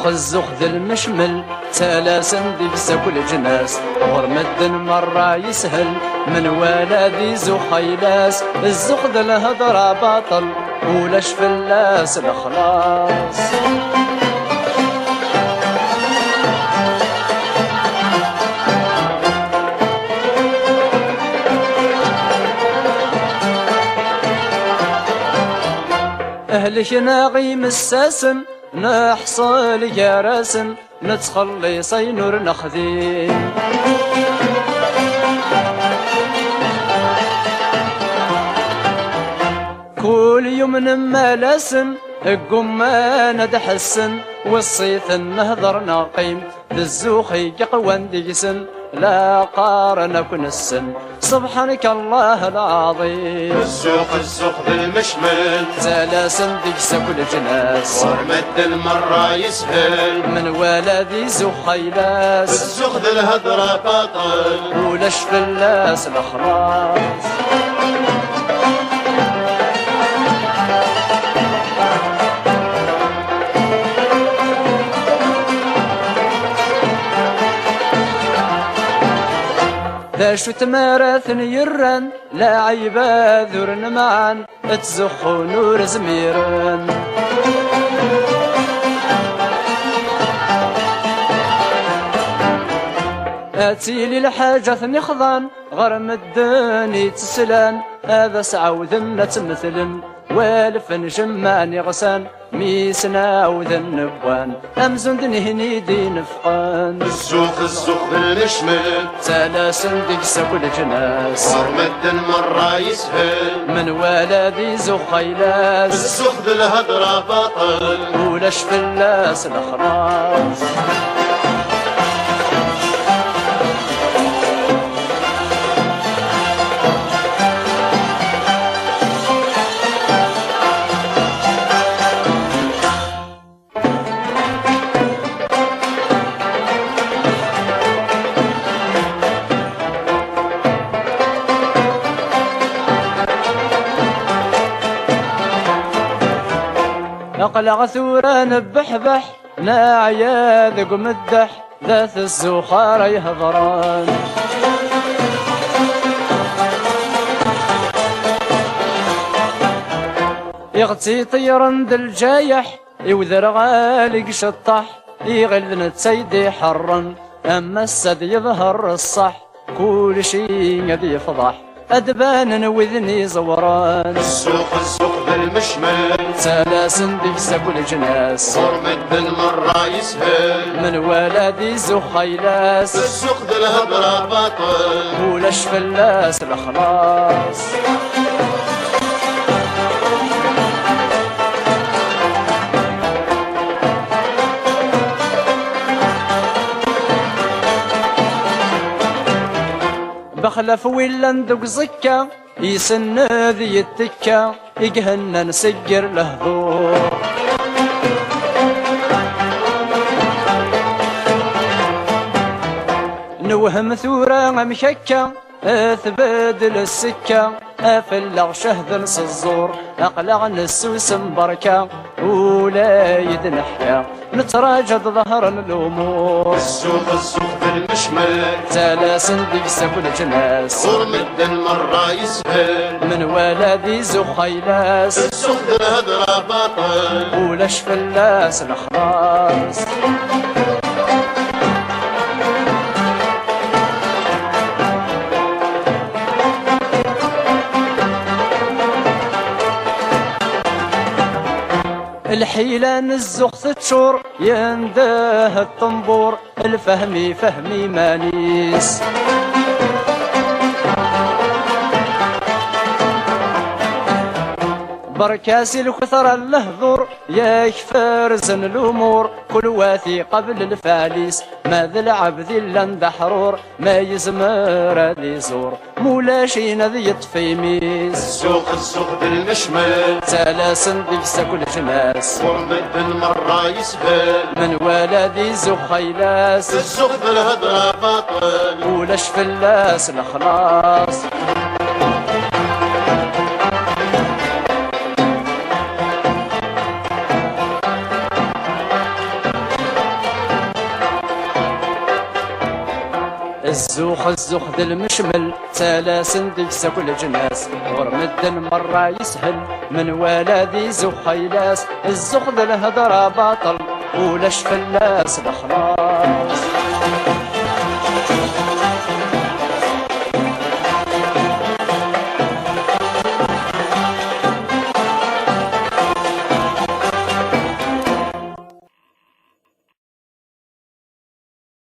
الزوخ ذا المشمل سلاسن ديك كل جناس ورمدن مرة يسهل من ولادي زخيلاس الزوخ ذا الهضرة باطل ولاش فلاس الخلاص أهلك ناغي مساسن نحصل جراسن نتخلي صينور نخذين كل يوم نمالسن القمان دحسن والصيف نهضر ناقيم للزوخي قوان ديسن لا قارن كنسن سبحانك الله العظيم الزوخ بالمشمل سلاسن ديكس كل جناس ورمد المرة يسهل من ولدي زخيلاس الزوخ ذا الهضرة باطل ولاش فلاس الأخلاص ذا شو تمارثن يرن لا عيبا ذرن معا تزخو نور زميرن اتيلي الحاجة نخضن غرم الدني تسلان هذا سعوذن تمثلن والفن جمان يغسان ميسنا وذن نبوان امزون دنهني دي نفقان الزوخ بالمشمل سلاسل ديكس كل جناس ورمد مرة يسهل من ولدي زخيلاس الزوخ ذا الهضرة باطل ولاش فلاس الأخراس أقلع ثوران بحبح ناعيا ذق مدح ذات الزخار يهضران يغتي طيرا ذا الجايح يوذر غالق شطح يغل نتسيدي حرا أما السد يظهر الصح كل شي يدي يفضح أدبان وذني زوران الزوخ بالمشمل سلاسن ديكس كل جناس ورمد المرة يسهل من ولدي زخيلاس الزوخ ذا الهضرة باطل ولاش فلاس الأخلاص بخلف ولا ندق زكا يسن ذي التكا يقهنا نسجر له ذور نوهم ثورة مشكا اثبدل السكة افلغ شهد نص الزور اقلع نسوس مبركة ولا يدنحيا نتراجد ظهر الامور الزوخ بالمشمل سلاسل ديكس كل جناس ورمد مرة يسهل من ولدي زخيلاس الزوخ ذا الهضرة باطل ولاش فلاس الأخلاص الحيلة نزخ تشور ينده الطنبور الفهمي فهمي مانيس بركاسي الكثر اللهذور يكفر زن الامور كل واثي قبل الفاليس ماذا العبد الا اندحرور ما يزمر ذي زور مولاشين ذي يطفي ميس الزوخ بالمشمل سلاسن ديكس كل جناس ورمد المرة يسهل من ولدي زخيلاس الزوخ ذا الهضرة باطل ولاش فلاس الأخلاص الزوخ ذا المشمل سلاسن ديكسا كل جناس ورمدن مرة يسهل من ولادي زوخ خيلاس الزوخ ذا الهضرة باطل ولاش فلاس بخلاص